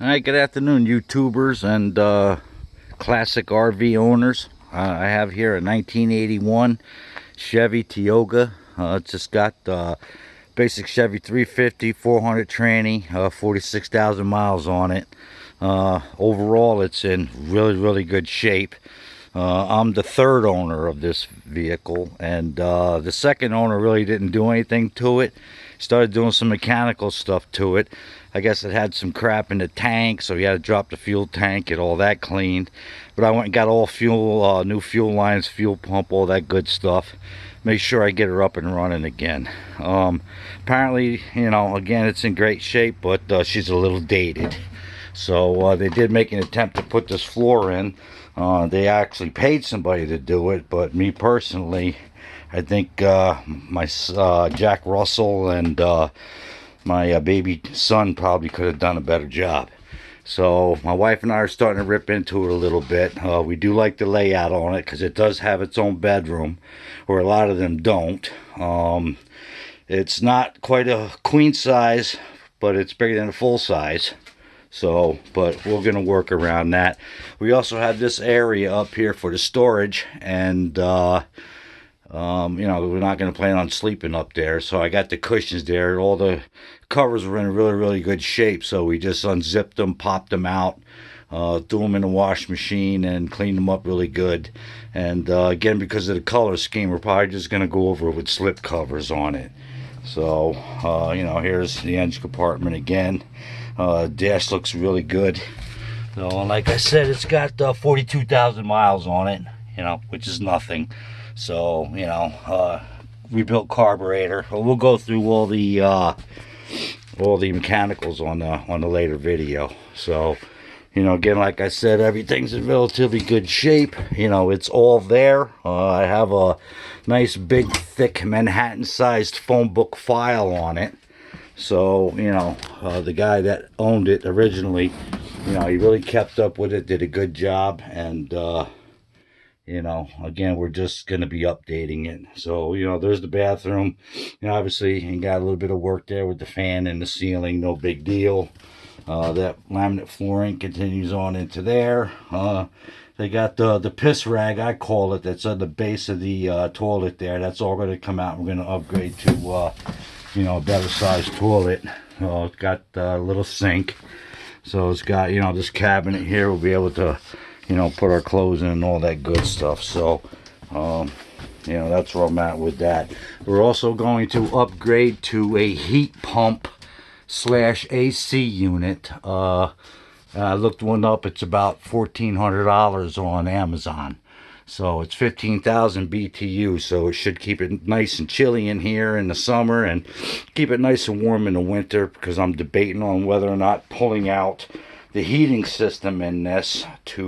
Alright, good afternoon, YouTubers and classic RV owners. I have here a 1981 Chevy Tioga. It's just got basic Chevy 350, 400 tranny, 46,000 miles on it. Overall, it's in really good shape. I'm the third owner of this vehicle, and the second owner really didn't do anything to it. Started doing some mechanical stuff to it. I guess it had some crap in the tank, so he had to drop the fuel tank, get all that cleaned. But I went and got all fuel, new fuel lines, fuel pump, all that good stuff. Make sure I get her up and running again. Apparently, you know, again, it's in great shape, but she's a little dated. So they did make an attempt to put this floor in. They actually paid somebody to do it, but me personally, I think my Jack Russell and my baby son probably could have done a better job. So my wife and I are starting to rip into it a little bit. We do like the layout on it because it does have its own bedroom, where a lot of them don't. It's not quite a queen size, but it's bigger than a full size. So, but we're going to work around that. We also have this area up here for the storage, and you know, we're not going to plan on sleeping up there, so I got the cushions there. All the covers were in really good shape, so we just unzipped them, popped them out, threw them in the wash machine, and cleaned them up really good. And again, because of the color scheme, we're probably just going to go over it with slip covers on it. So, you know, here's the engine compartment again. Dash looks really good. So, like I said, it's got 42,000 miles on it, you know, which is nothing. So, you know, rebuilt carburetor. We'll go through all the mechanicals on the later video. So, you know, again, like I said, everything's in relatively good shape. You know, it's all there. I have a nice big thick Manhattan sized phone book file on it. So, you know, the guy that owned it originally, you know, he really kept up with it, did a good job. And you know, again, we're just going to be updating it. So, you know, there's the bathroom. You know, obviously, you got a little bit of work there with the fan and the ceiling. No big deal. That laminate flooring continues on into there. They got the piss rag, I call it, that's at the base of the toilet there. That's all going to come out. We're going to upgrade to, you know, a better sized toilet. It's got a little sink. So it's got, you know, this cabinet here. We'll be able to, you know, put our clothes in and all that good stuff. So, you know, that's where I'm at with that. We're also going to upgrade to a heat pump / AC unit. I looked one up. It's about $1,400 on Amazon. So it's 15,000 BTU. So it should keep it nice and chilly in here in the summer and keep it nice and warm in the winter, because I'm debating on whether or not pulling out the heating system in this to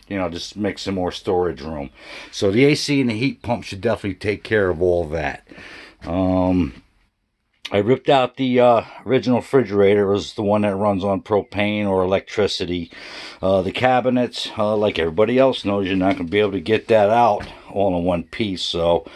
you know, just make some more storage room. So the AC and the heat pump should definitely take care of all that. I ripped out the original refrigerator. It was the one that runs on propane or electricity. The cabinets, like everybody else knows, you're not going to be able to get that out all in one piece. So,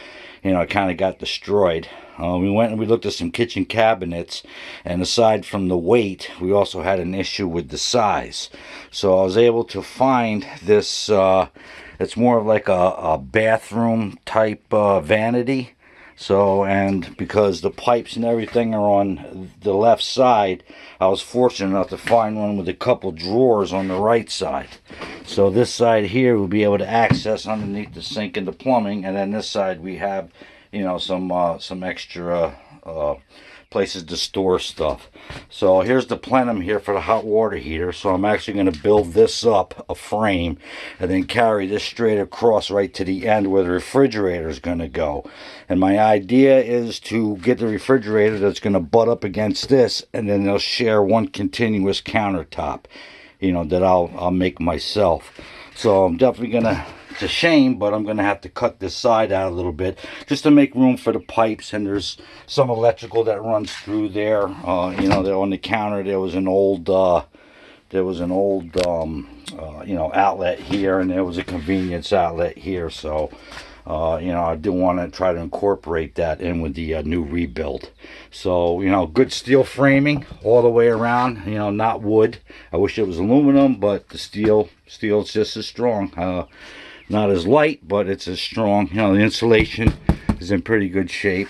you know, it kind of got destroyed. We went and we looked at some kitchen cabinets, and aside from the weight, we also had an issue with the size. So I was able to find this, it's more of like a bathroom type vanity. So, and because the pipes and everything are on the left side, I was fortunate enough to find one with a couple drawers on the right side. So this side here we'll be able to access underneath the sink and the plumbing, and then this side we have, you know, some extra places to store stuff. So here's the plenum here for the hot water heater. So I'm actually going to build this up, a frame, and then carry this straight across right to the end where the refrigerator is going to go. And my idea is to get the refrigerator that's going to butt up against this, and then they'll share one continuous countertop, you know, that I'll make myself. So I'm definitely going to, it's a shame, but I'm going to have to cut this side out a little bit just to make room for the pipes. And there's some electrical that runs through there. You know, there on the counter there was an old you know, outlet here, and there was a convenience outlet here. So You know, I do want to try to incorporate that in with the new rebuild. So, you know, good steel framing all the way around, you know, not wood. I wish it was aluminum, but the steel is just as strong. Not as light, but it's as strong. You know, the insulation is in pretty good shape.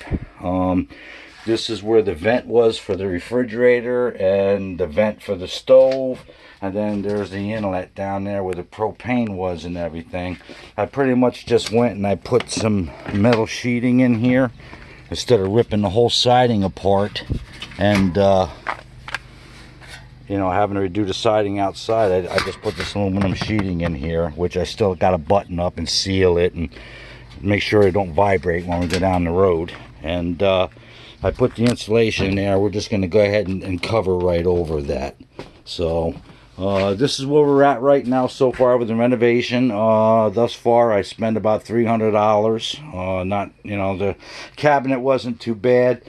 This is where the vent was for the refrigerator and the vent for the stove. And then there's the inlet down there where the propane was and everything. I pretty much just went and I put some metal sheeting in here instead of ripping the whole siding apart and you know, having to redo the siding outside. I just put this aluminum sheeting in here, which I still got to button up and seal it and make sure it don't vibrate when we go down the road. And I put the insulation in there. We're just going to go ahead and cover right over that. So this is where we're at right now so far with the renovation. Thus far I spent about $300. Not, you know, the cabinet wasn't too bad.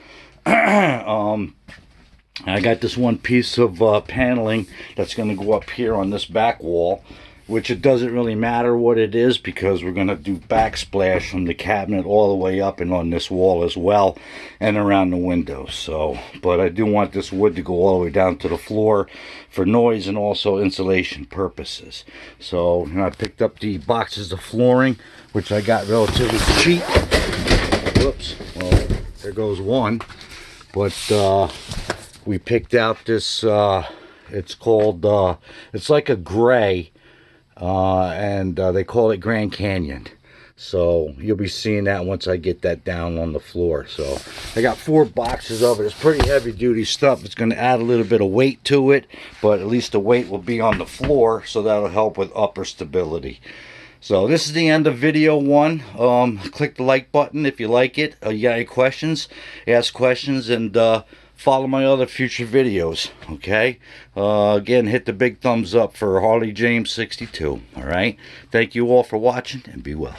I got this one piece of paneling that's going to go up here on this back wall, which it doesn't really matter what it is because we're going to do backsplash from the cabinet all the way up and on this wall as well and around the windows. So, but I do want this wood to go all the way down to the floor for noise and also insulation purposes. So, you know, I picked up the boxes of flooring, which I got relatively cheap. Whoops, well, there goes one. But we picked out this, it's called, it's like a gray, and they call it Grand Canyon. So you'll be seeing that once I get that down on the floor. So I got 4 boxes of it. It's pretty heavy duty stuff. It's going to add a little bit of weight to it, but at least the weight will be on the floor, so that'll help with upper stability. So this is the end of video 1. Click the like button if you like it. You got any questions, ask questions, and follow my other future videos. Okay, again, hit the big thumbs up for Harley James 62. All right, thank you all for watching, and be well.